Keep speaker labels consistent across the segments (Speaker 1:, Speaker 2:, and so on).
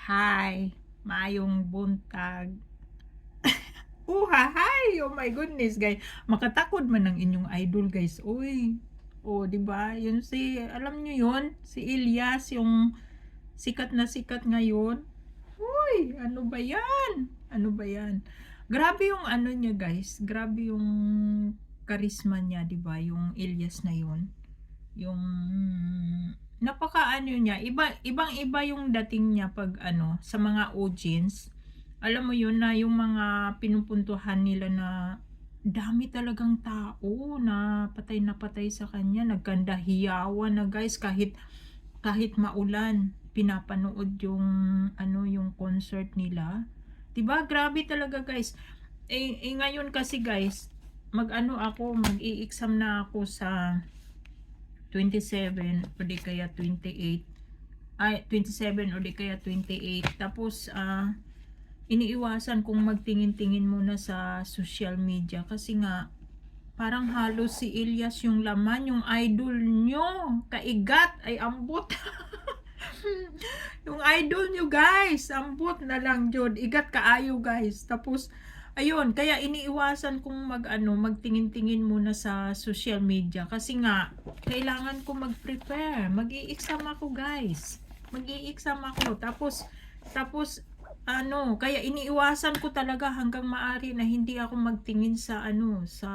Speaker 1: Hi, maayong buntag. Hi! Oh my goodness, guys. Makatakod man ang inyong idol, guys. Uy. Oh, 'di ba? Yun si alam niyo yun, si Elias, yung sikat na sikat ngayon. Uy, ano ba 'yan? Ano ba 'yan? Grabe yung ano niya, guys. Grabe yung karisma niya, 'di ba? Yung Elias na yun. Yung napakaano niya, ibang-iba yung dating niya pag ano, sa mga audience. Alam mo yun na yung mga pinupuntuhan nila na dami talagang tao na patay sa kanya, nagkandahiyawan na guys kahit kahit maulan, pinapanood yung ano, yung concert nila. 'Di ba? Grabe talaga guys. Ngayon kasi guys, mag-ano ako, mag-i-exam na ako sa 27 o di kaya 28, ay 27 o di kaya 28. Tapos iniiwasan kong magtingin-tingin muna sa social media kasi nga parang halos si Elias yung laman, yung idol nyo kaigat ay ambot. Yung idol nyo guys, ambot na lang jud, igat kaayo guys. Tapos ayun, kaya iniiwasan kong magtingin-tingin muna sa social media kasi nga kailangan ko mag-prepare. Mag-i-exam ako guys. Mag-i-exam ako. Tapos kaya iniiwasan ko talaga hanggang maaari na hindi ako magtingin sa sa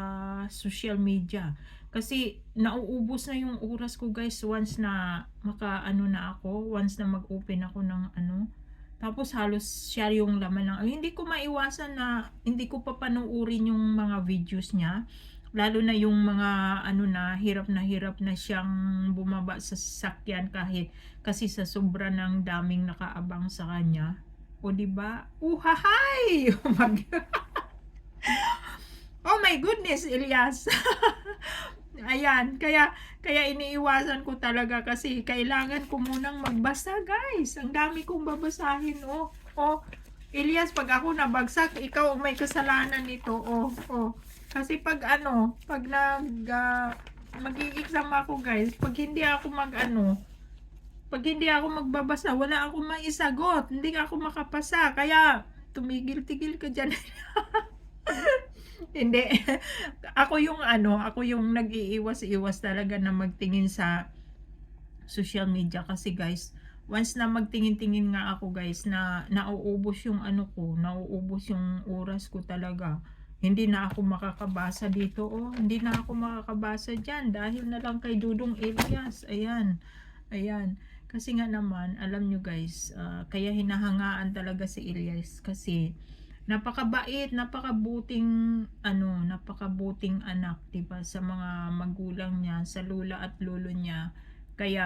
Speaker 1: social media. Kasi nauubos na yung oras ko guys once na na ako, once na mag-open ako ng tapos halos siya yung laman ng hindi ko maiwasan na hindi ko papanoorin yung mga videos niya. Lalo na yung mga na hirap na siyang bumaba sa sasakyan kahit kasi sa sobra ng daming nakaabang sa kanya. O di ba? Uhahay! Oh my goodness, Elias. Ayan, kaya iniiwasan ko talaga kasi kailangan ko munang magbasa, guys. Ang dami kong babasahin, oh. Oh, Elias, pag ako nabagsak, ikaw ang may kasalanan nito. Oh, oh. Kasi pag pag mag-i-exam ako, guys, pag hindi ako magbabasa, wala akong maisagot. Hindi ako makapasa. Kaya tumigil-tigil ka diyan. Hindi. Ako yung nag-iiwas-iwas talaga na magtingin sa social media kasi guys, once na magtingin-tingin nga ako guys na nauubos yung nauubos yung oras ko talaga. Hindi na ako makakabasa dito, oh. Hindi na ako makakabasa diyan dahil na lang kay Dudong Elias. Ayan. Ayan. Kasi nga naman, alam nyo guys, kaya hinahangaan talaga si Elias kasi napakabait, napakabuting anak, 'di ba, sa mga magulang niya, sa lula at lolo niya. Kaya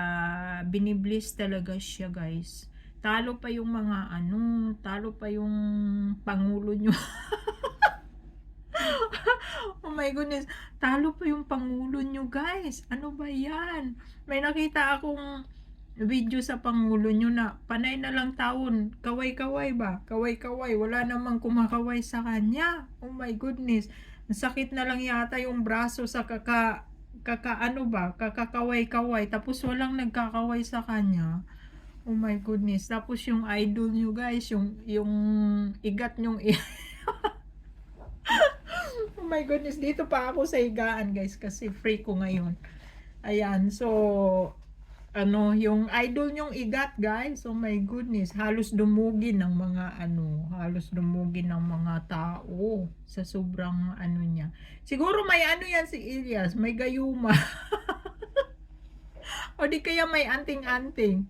Speaker 1: binibless talaga siya, guys. Talo pa yung pangulo niyo. Oh my goodness, talo pa yung pangulo niyo, guys. Ano ba 'yan? May nakita akong video sa pangulo nyo na panay na lang taon, kaway-kaway ba? Kaway-kaway, wala namang kumakaway sa kanya. Oh my goodness. Sakit na lang yata yung braso sa kakakaway-kaway tapos walang nagkakaway sa kanya. Oh my goodness. Tapos yung idol nyo guys, yung igat nyong oh my goodness, dito pa ako sa higaan guys kasi free ko ngayon. Ayan, so yung idol nyong igat guys, oh my goodness, halos dumugin ng mga tao sa sobrang niya. Siguro may yan si Elias, may gayuma. O di kaya may anting-anting.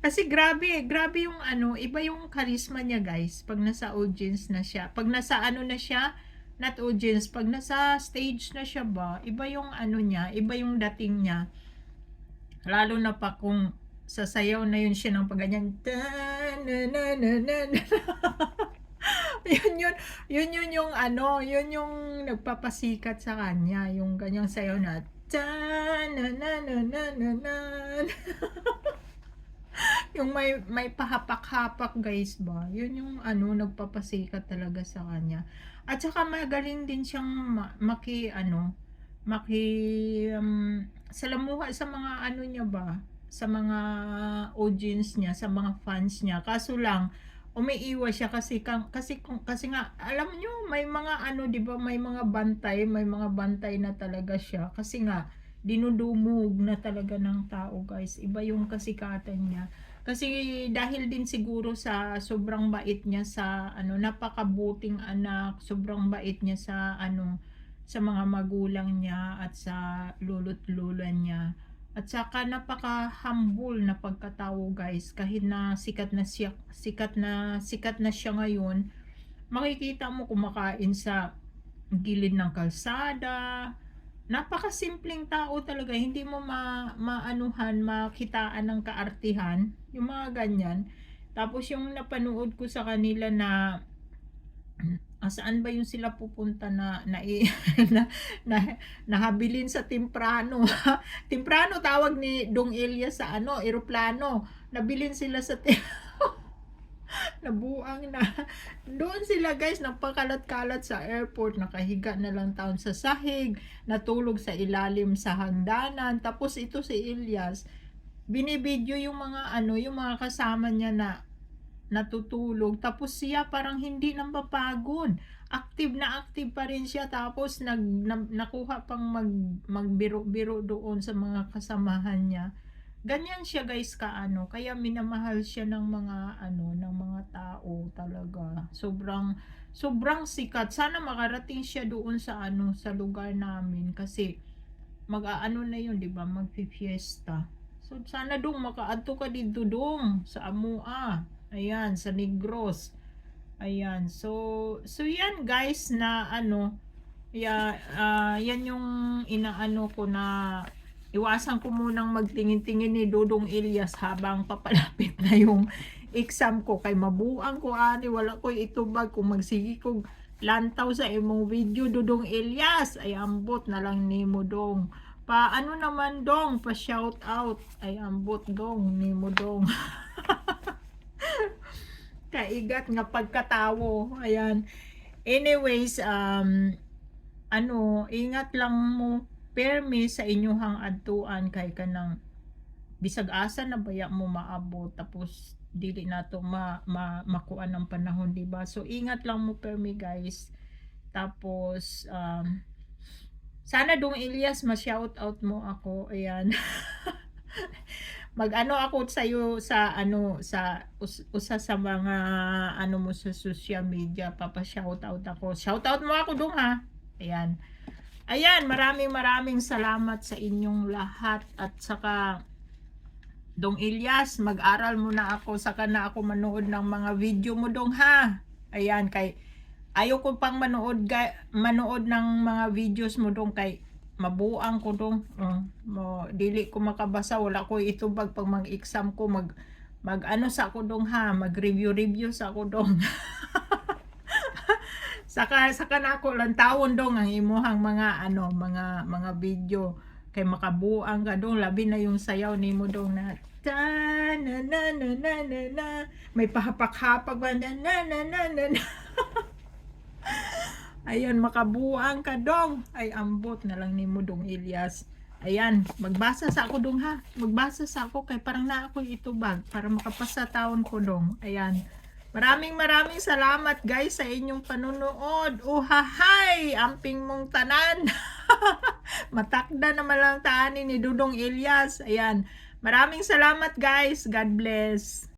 Speaker 1: Kasi grabe yung iba yung charisma niya guys, pag nasa audience na siya. Pag nasa na siya, not audience, pag nasa stage na siya ba, iba yung niya, iba yung dating niya. Lalo na pa kung sasayaw na yun siya ng pagganyan. Yun yung yun yung nagpapasikat sa kanya, yung ganyang sayaw na yung may pahapak-hapak guys ba, yun yung nagpapasikat talaga sa kanya. At saka magaling din siyang maki salamuha sa mga niya ba, mga audience niya, sa mga fans niya. Kaso lang umiiwas siya kasi nga alam niyo may mga ano 'di ba, may mga bantay na talaga siya kasi nga dinudumog na talaga ng tao guys. Iba yung kasikatan niya. Kasi dahil din siguro sa sobrang bait niya sa ano, napakabuting anak, sobrang bait niya sa ano, sa mga magulang niya at sa lolo't lola niya. At saka napaka-humble na pagkatao guys, kahit na sikat na siya ngayon, makikita mo kumakain sa gilid ng kalsada. Napakasimpleng tao talaga, hindi mo maanuhan, makitaan ng kaartihan, yung mga ganyan. Tapos yung napanood ko sa kanila na saan ba yung sila pupunta na, na nahabilin sa Timprano. Timprano tawag ni Dong Elias sa ano, eroplano. Nabilin sila sa nabuang na. Doon sila guys, nagpakalat-kalat sa airport, nakahiga na lang taon sa sahig, natulog sa ilalim sa hagdanan. Tapos ito si Elias, binibidyo yung mga ano, yung mga kasama niya na natutulog. Tapos siya parang hindi nang mapagod. Active pa rin siya. Tapos nakuha pang magbiro-biro doon sa mga kasamahan niya. Ganyan siya guys kaano, kaya minamahal siya ng mga ano, ng mga tao talaga. Sobrang sikat. Sana makarating siya doon sa ano, sa lugar namin kasi mag-aano na 'yun, 'di ba? Magfi-fiesta. So sana dong makaadto ka dito dong sa Amua. Ayan, sa Negros. Ayan. So yan guys na ano, yan yung inaano ko na iwasan ko munang magtingin-tingin ni Dodong Elias habang papalapit na yung exam ko kay mabuang ko ani wala ko itubag kung magsigi kog lantaw sa imong video Dodong Elias ay ambot na lang nimo dong paano naman dong pa shout out ay ambot dong nimo dong kaigat nga pagkatawo ayan anyways ano ingat lang mo permi sa inyuhang adtuan kay kanang bisag asa na baya mo maabot tapos dili nato makuan ng panahon, di ba? So ingat lang mo permi guys. Tapos sana dong Elias ma-shout out mo ako. Ayan. Mag-ano ako sa iyo sa ano sa usa sa mga ano mo sa social media, papa-shout out ako. Shout out mo ako dong ha. Ayan. Ayan, maraming salamat sa inyong lahat at saka Dong Elias, mag-aral muna ako saka na ako manood ng mga video mo dong ha. Ayan, kay ayaw ko pang manood ng mga videos mo dong kay mabuang ko dong. Dili ko makabasa, wala ko itubag pag mag-exam ko mag ano sa ako dong ha, mag-review sa ako dong. Saka na ako lang tawon dong ang imuhang mga ano, mga video kay makabuang ka dong labi na yung sayaw nimo dong na ta na na na na na, na. May pahapak-hapak ba na na na na na, na. Ayan, makabuang ka dong. Ay ambot na lang nimo dong Elias. Ayan, magbasa sa ako dong ha. Magbasa sa ako kay parang na ako itubag para makapasa taon ko dong. Ayan. Maraming salamat guys sa inyong panunood. Uhahay! Amping mong tanan. Matakda naman lang taan ni Dudong Elias. Ayan. Maraming salamat guys. God bless.